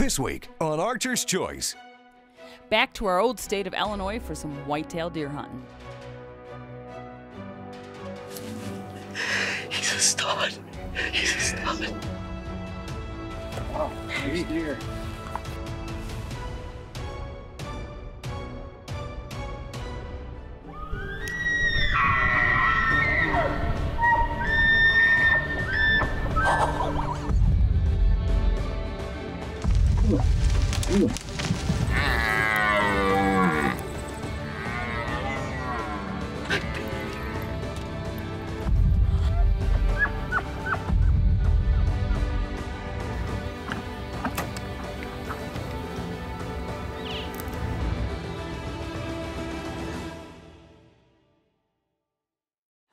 This week on Archer's Choice. Back to our old state of Illinois for some whitetail deer hunting. He's a stud. He's a stud. Oh, here's deer.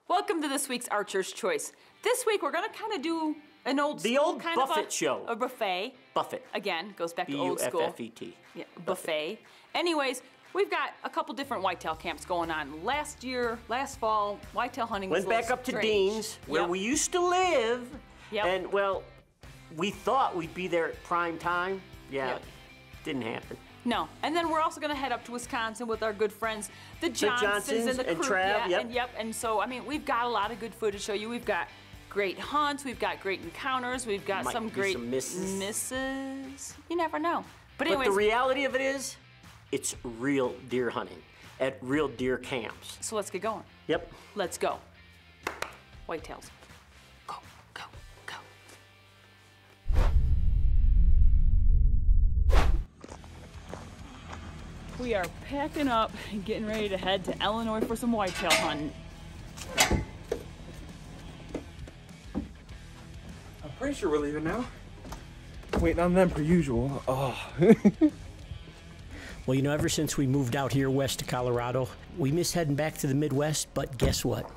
Welcome to this week's Archer's Choice. This week we're gonna kind of do an old kind Buffett of show. A buffet. Buffett. Again, goes back to old school. B-U-F-F-E-T. Yeah, buffet. Anyways, we've got a couple different whitetail camps going on. Last fall, whitetail hunting was Went back up to Dean's, where we used to live. Yep. And, well, we thought we'd be there at prime time. Yeah, Yep. Didn't happen. No, and then we're also going to head up to Wisconsin with our good friends, the Johnsons and the crew. Trav, and so, I mean, we've got a lot of good food to show you. We've got great hunts, we've got great encounters, we've got some great misses. You never know. But anyways, the reality of it is, it's real deer hunting at real deer camps. so let's get going. Yep. Let's go. Whitetails. Go, go, go. We are packing up and getting ready to head to Illinois for some whitetail hunting. I'm pretty sure we're leaving now. Waiting on them per usual. Oh. Well, you know, ever since we moved out here west to Colorado, we miss heading back to the Midwest, but guess what?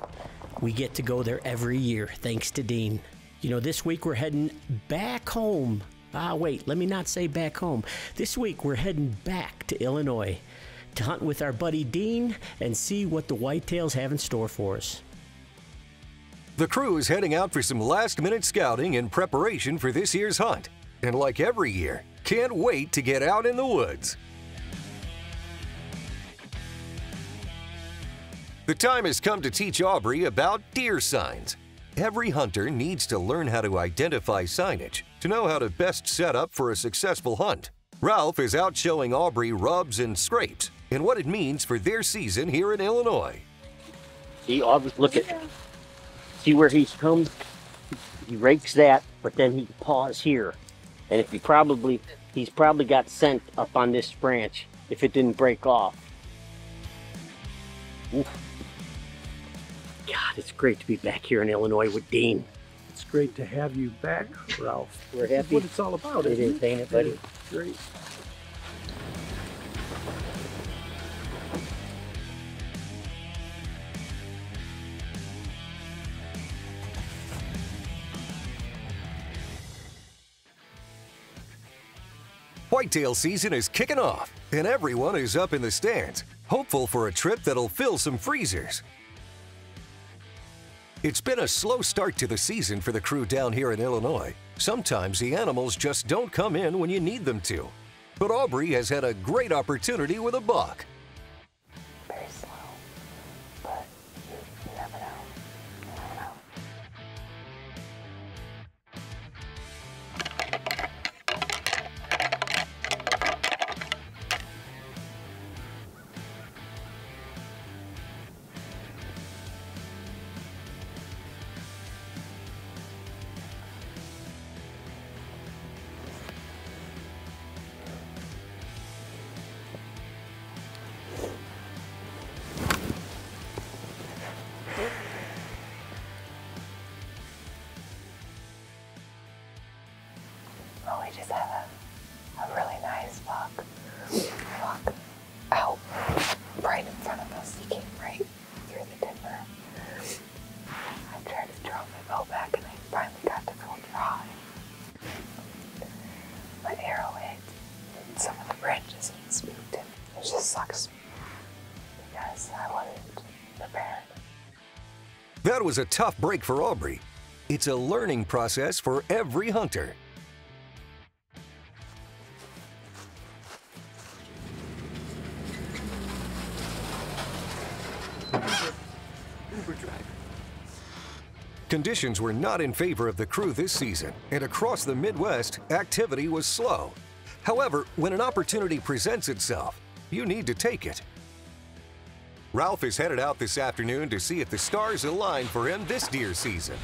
We get to go there every year, thanks to Dean. You know, this week we're heading back home. Wait, let me not say back home. This week we're heading back to Illinois to hunt with our buddy Dean and see what the whitetails have in store for us. The crew is heading out for some last-minute scouting in preparation for this year's hunt. And like every year, can't wait to get out in the woods. The time has come to teach Aubrey about deer signs. Every hunter needs to learn how to identify signage to know how to best set up for a successful hunt. Ralph is out showing Aubrey rubs and scrapes and what it means for their season here in Illinois. See, Aubrey, look at, see where he's come? He rakes that, but then he paws here. And if he's probably got scent up on this branch if it didn't break off. Oof. God, it's great to be back here in Illinois with Dean. It's great to have you back, Ralph. We're happy. That's what it's all about, It is, ain't it, buddy? Great. Whitetail season is kicking off, and everyone is up in the stands, hopeful for a trip that'll fill some freezers. It's been a slow start to the season for the crew down here in Illinois. Sometimes the animals just don't come in when you need them to. But Aubrey has had a great opportunity with a buck. Very slow, but you never know. You never know. Oh, we just had a really nice buck walk out right in front of us. He came right through the timber. I tried to draw my bow back and I finally got to go dry. My arrow hit some of the branches and spooked him. It just sucks because I wasn't prepared. That was a tough break for Aubrey. It's a learning process for every hunter. Conditions were not in favor of the crew this season, and across the Midwest, activity was slow. However, when an opportunity presents itself, you need to take it. Ralph is headed out this afternoon to see if the stars align for him this deer season.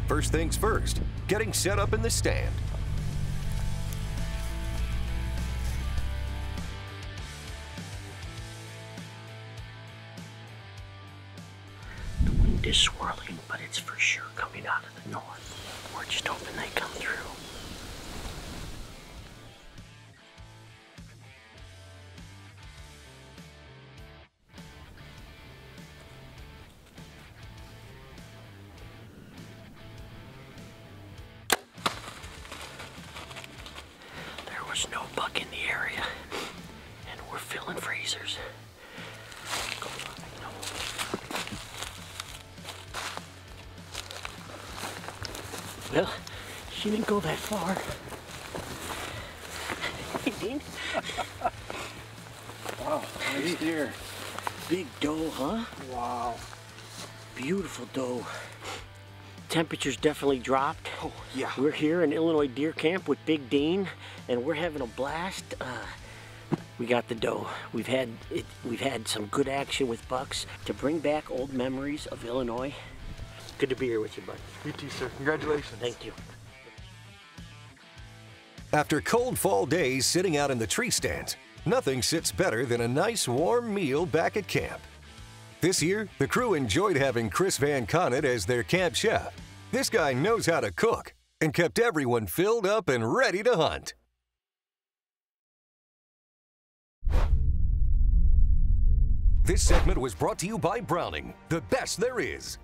First things first, getting set up in the stand. The wind is swirling, but it's for sure coming out of the north. We're just hoping they come through. There was no buck in the area, and we're filling freezers. Well, she didn't go that far. Hey, Dean. Wow, nice deer. Big doe, huh? Wow. Beautiful doe. Temperatures definitely dropped. Oh, yeah. We're here in Illinois Deer Camp with Big Dean, and we're having a blast. We got the doe. We've had some good action with bucks to bring back old memories of Illinois. Good to be here with you, bud. You too, sir. Congratulations. Thank you. After cold fall days sitting out in the tree stands, nothing sits better than a nice warm meal back at camp. This year, the crew enjoyed having Chris Van Connet as their camp chef. This guy knows how to cook and kept everyone filled up and ready to hunt. This segment was brought to you by Browning, the best there is.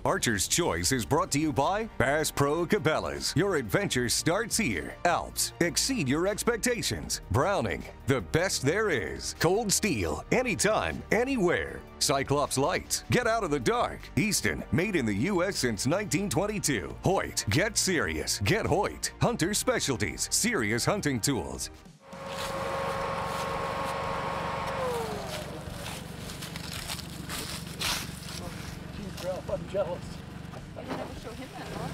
Archer's Choice is brought to you by Bass Pro Cabela's. Your adventure starts here. Alps, exceed your expectations. Browning, the best there is. Cold Steel, anytime, anywhere. Cyclops Lights, get out of the dark. Easton, made in the U.S. since 1922. Hoyt, get serious. Get Hoyt. Hunter Specialties, serious hunting tools. I'm jealous. I didn't ever show him that one.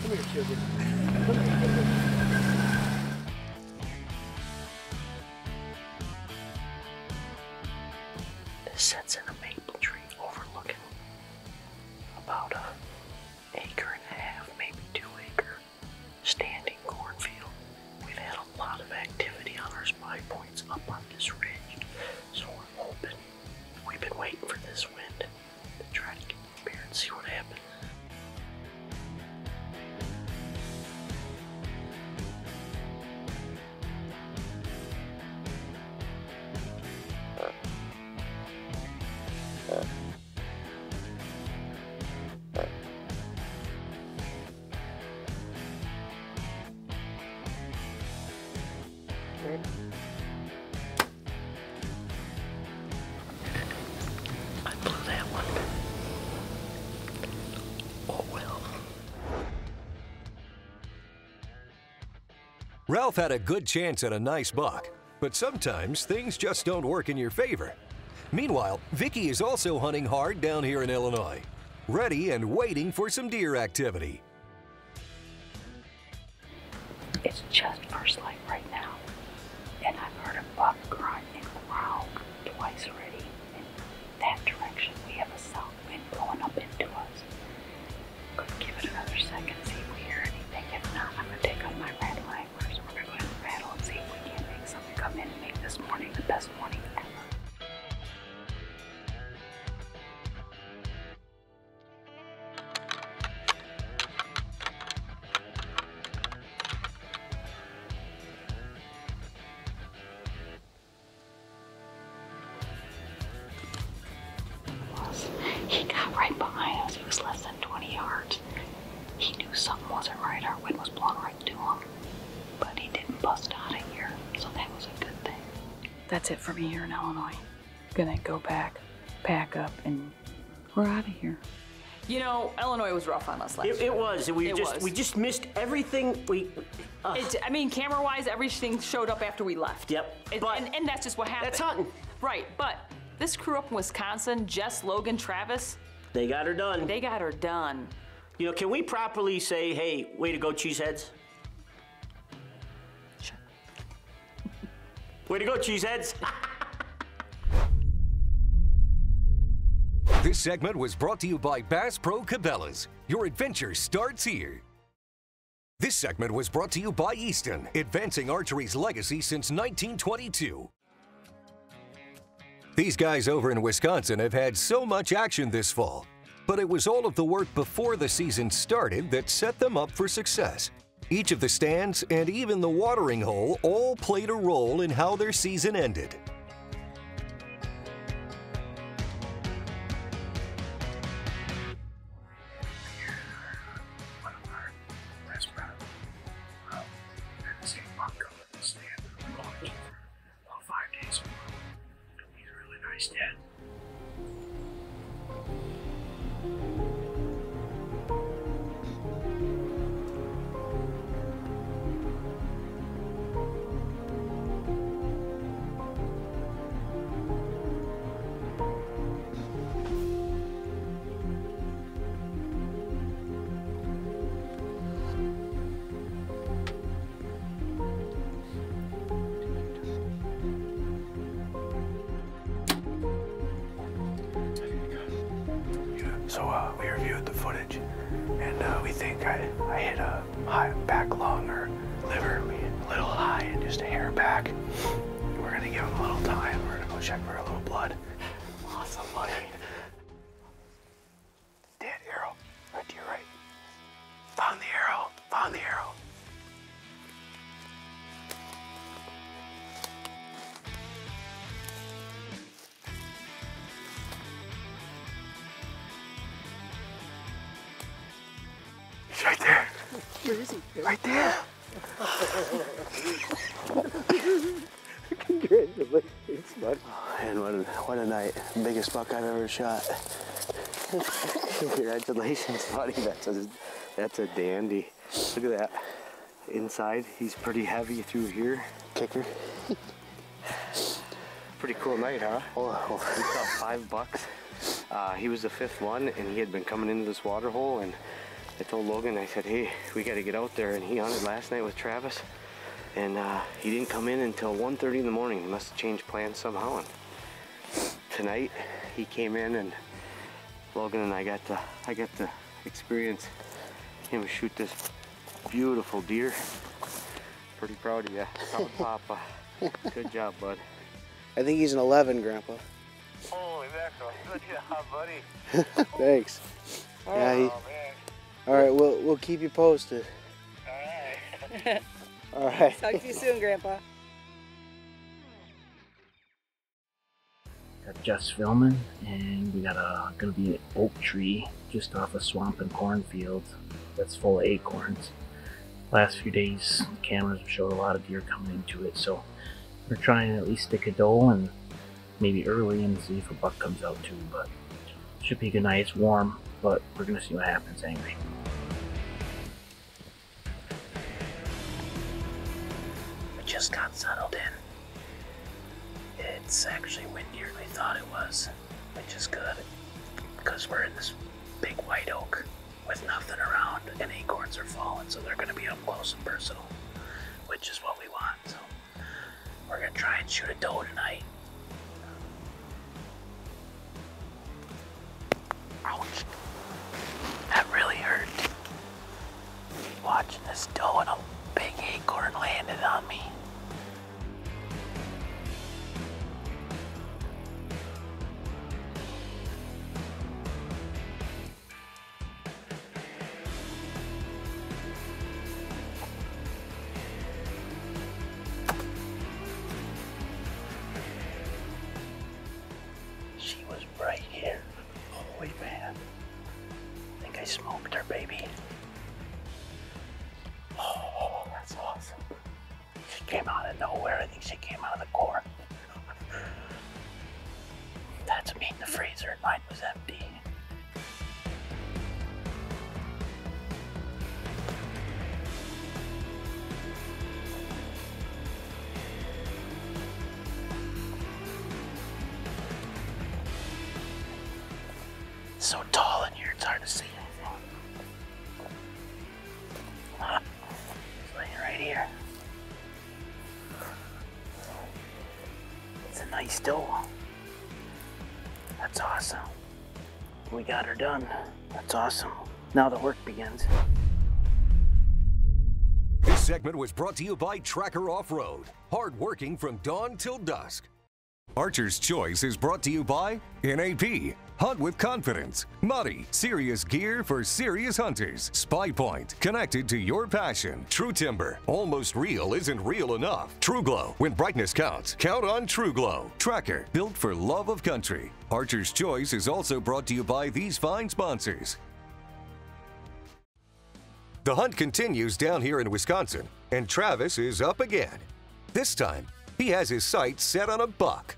Come here, sugar. This sets in a maple tree overlooking about an acre and a half, maybe 2 acre standing cornfield. We've had a lot of activity on our spy points up on this ridge, so we're hoping. We've been waiting for this wind to try to get prepared and see what happens. I blew that one. Oh well. Ralph had a good chance at a nice buck, but sometimes things just don't work in your favor. Meanwhile, Vicky is also hunting hard down here in Illinois, ready and waiting for some deer activity. It's just first light right now, and I've heard a buck grunting growl twice already. In that direction, we have a south wind blowing up into us. Could give it another second, see if we hear anything. If not, I'm gonna take out my rattle anglers. We're gonna go ahead and rattle and see if we can make something come in and make this morning the best morning ever. He got right behind us. He was less than 20 yards. He knew something wasn't right. Our wind was blowing right to him. But he didn't bust out of here, so that was a good thing. That's it for me here in Illinois. Gonna go back, pack up, and we're out of here. You know, Illinois was rough on us last year. It was. We just missed everything. I mean, camera-wise, everything showed up after we left. Yep. And that's just what happened. That's hunting. Right, but this crew up in Wisconsin, Jess, Logan, Travis, They got her done. They got her done. You know, can we properly say, hey, way to go, cheeseheads? Sure. Way to go, cheeseheads. This segment was brought to you by Bass Pro Cabela's. Your adventure starts here. This segment was brought to you by Easton, advancing archery's legacy since 1922. These guys over in Wisconsin have had so much action this fall, but it was all of the work before the season started that set them up for success. Each of the stands and even the watering hole all played a role in how their season ended. So we reviewed the footage, and we think I hit a high back lung or liver. We hit a little high and just a hair back. We're gonna give him a little time. We're gonna go check for a little blood. Awesome, buddy. Dead arrow, right to your right. Found the arrow. Found the arrow. He's right there. Where is he? Right there. Congratulations, bud. And what a night. Biggest buck I've ever shot. Congratulations, buddy. That's a dandy. Look at that. Inside, he's pretty heavy through here. Kicker. Pretty cool night, huh? Oh. We saw 5 bucks. He was the 5th one, and he had been coming into this water hole, and I told Logan, I said, hey, we got to get out there. And he hunted last night with Travis, and he didn't come in until 1:30 in the morning. He must have changed plans somehow. And tonight, he came in, and Logan and I got to experience him shoot this beautiful deer. Pretty proud of you. Proud Papa. Good job, bud. I think he's an 11, Grandpa. Holy mackerel. Good job, buddy. Thanks. Yeah, man. All right, we'll keep you posted. All right. All right. Talk to you soon, Grandpa. Got Jess filming, and we got gonna be an oak tree just off a swamp and cornfield that's full of acorns. Last few days, the cameras showed a lot of deer coming into it, so we're trying to at least stick a doe and maybe early and see if a buck comes out too. But it should be a good night. It's warm, but we're gonna see what happens anyway. We just got settled in. It's actually windier than we thought it was, which is good because we're in this big white oak with nothing around, and acorns are falling, so they're gonna be up close and personal, which is what we want. So we're gonna try and shoot a doe tonight. Ouch. That really hurt. Watching this doe and a big acorn landed on me. She was right here. Holy man. I think I smoked her, baby. Oh, that's awesome. She came out of nowhere. I think she came out of the corn. That's meat in the freezer and mine was empty. so tall in here, it's hard to see anything. He's laying right here. It's a nice doe. That's awesome. We got her done. That's awesome. Now the work begins. This segment was brought to you by Tracker Off-Road. Hard working from dawn till dusk. Archer's Choice is brought to you by NAP. Hunt with confidence. Muddy, serious gear for serious hunters. Spy Point, connected to your passion. True Timber, almost real isn't real enough. True Glow, when brightness counts, count on True Glow. Tracker, built for love of country. Archer's Choice is also brought to you by these fine sponsors. The hunt continues down here in Wisconsin, and Travis is up again. This time, he has his sights set on a buck.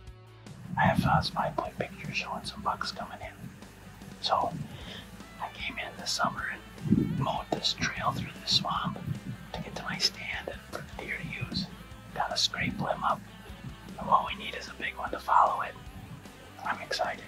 I have Spy Point pictures showing some bucks coming in. So I came in this summer and mowed this trail through this swamp to get to my stand and for the deer to use. Got a scrape limb up, and all we need is a big one to follow it. I'm excited.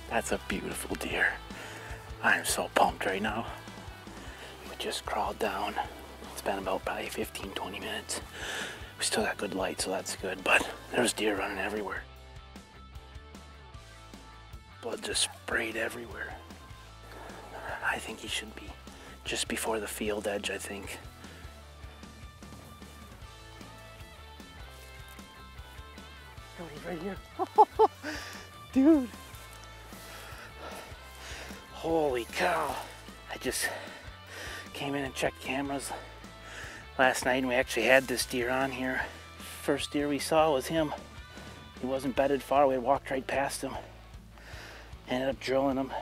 That's a beautiful deer. I'm so pumped right now. We just crawled down. It's been about probably 15-20 minutes. We still got good light, so that's good, but there's deer running everywhere. Blood just sprayed everywhere. I think he should be just before the field edge, I think. Oh, he's right here. Dude. Holy cow. I just came in and checked cameras last night and we actually had this deer on here. First deer we saw was him. He wasn't bedded far, we had walked right past him. Ended up drilling him.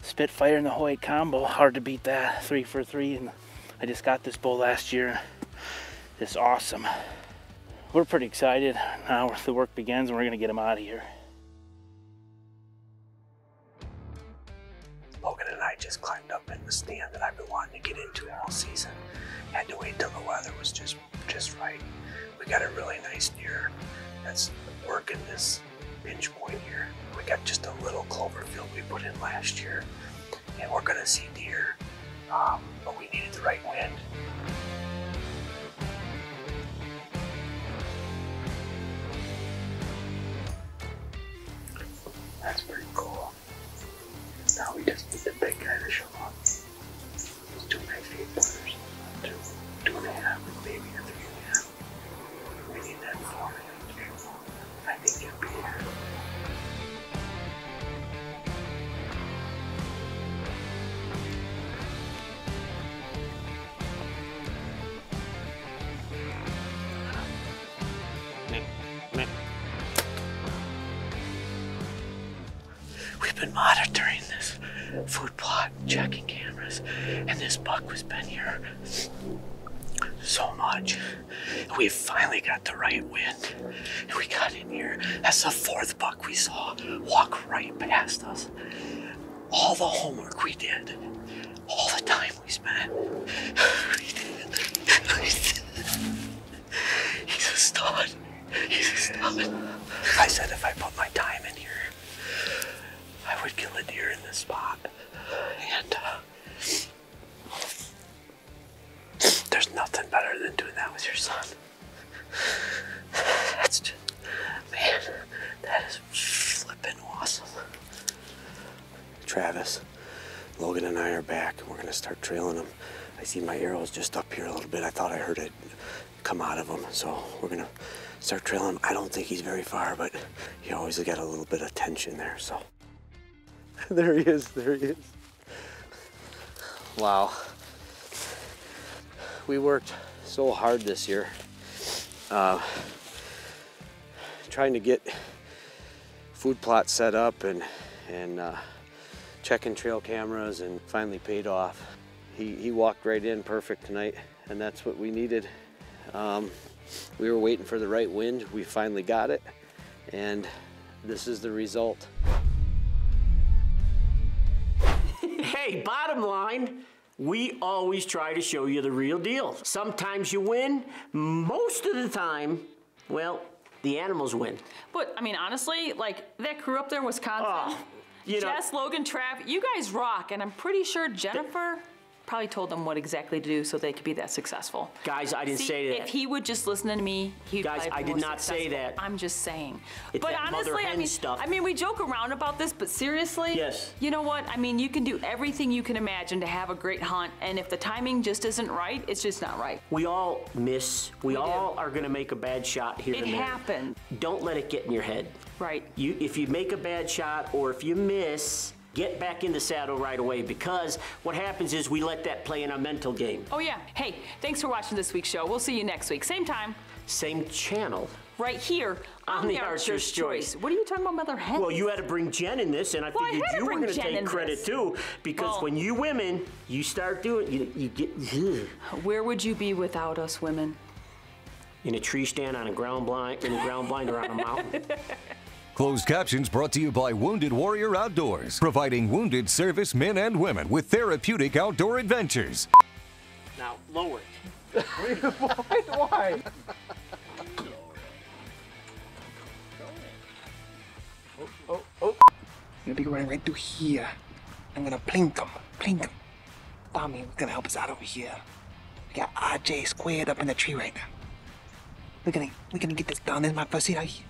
Spitfire and the Hoyt combo, hard to beat that, 3 for 3. And I just got this bull last year. It's awesome. We're pretty excited. Now the work begins and we're gonna get him out of here. Logan and I just climbed up in the stand that I've been wanting to get into all season. Had to wait till the weather was just right. We got a really nice deer that's working this pinch point here. We got just a little clover field we put in last year, and we're gonna see deer, but we needed the right wind. That's pretty cool. Now we just need the big guy to show up. It's 2 nice 8-footers. 2.5, maybe a 3.5. We need that 4. I think it'll be here. We've been monitoring this food plot, checking cameras, and this buck has been here so much. We finally got the right wind, and we got in here. That's the 4th buck we saw walk right past us. All the homework we did, all the time we spent, He's a stud. He's a stud. I said if I put my time in here, I would kill a deer in this spot. And there's nothing better than doing that with your son. That's just, man, that is flippin' awesome. Travis, Logan and I are back and we're gonna start trailing him. I see my arrow's just up here a little bit. I thought I heard it come out of him, so we're gonna start trailing him. I don't think he's very far, but you always got a little bit of tension there, so. There he is, there he is. Wow. We worked so hard this year trying to get food plots set up and checking trail cameras, and finally paid off. he walked right in perfect tonight, and that's what we needed. We were waiting for the right wind. We finally got it, and this is the result. Hey, bottom line, we always try to show you the real deal. Sometimes you win, most of the time, well, the animals win. But, I mean, honestly, like, that crew up there in Wisconsin, Jess, Logan, Trav, you guys rock, and I'm pretty sure Jennifer probably told them what exactly to do so they could be that successful. Guys, I didn't say that. If he would just listen to me, he'd Guys, I did not say that. I'm just saying. It's but that honestly, mother hen stuff. I mean, we joke around about this, but seriously, yes. You know what? I mean, you can do everything you can imagine to have a great hunt, and if the timing just isn't right, it's just not right. We all miss. We all are going to make a bad shot here and there. It happened. Don't let it get in your head. Right. If you make a bad shot or if you miss, get back in the saddle right away, because what happens is we let that play in our mental game. Oh yeah. Hey, thanks for watching this week's show. We'll see you next week. Same time. Same channel. Right here on the Archer's Choice. What are you talking about, Mother Hen? Well, you had to bring Jen in this, and I figured you were going to take credit too, because when you women, you start doing, you get. Where would you be without us women? In a tree stand, on a ground blind, or on a mountain. Closed captions brought to you by Wounded Warrior Outdoors, providing wounded service men and women with therapeutic outdoor adventures. Now, lower it. Why? Oh. I'm gonna be running right through here. I'm gonna blink him. Tommy's gonna help us out over here. We got RJ squared up in the tree right now. We're gonna get this done. This is my first hit out here.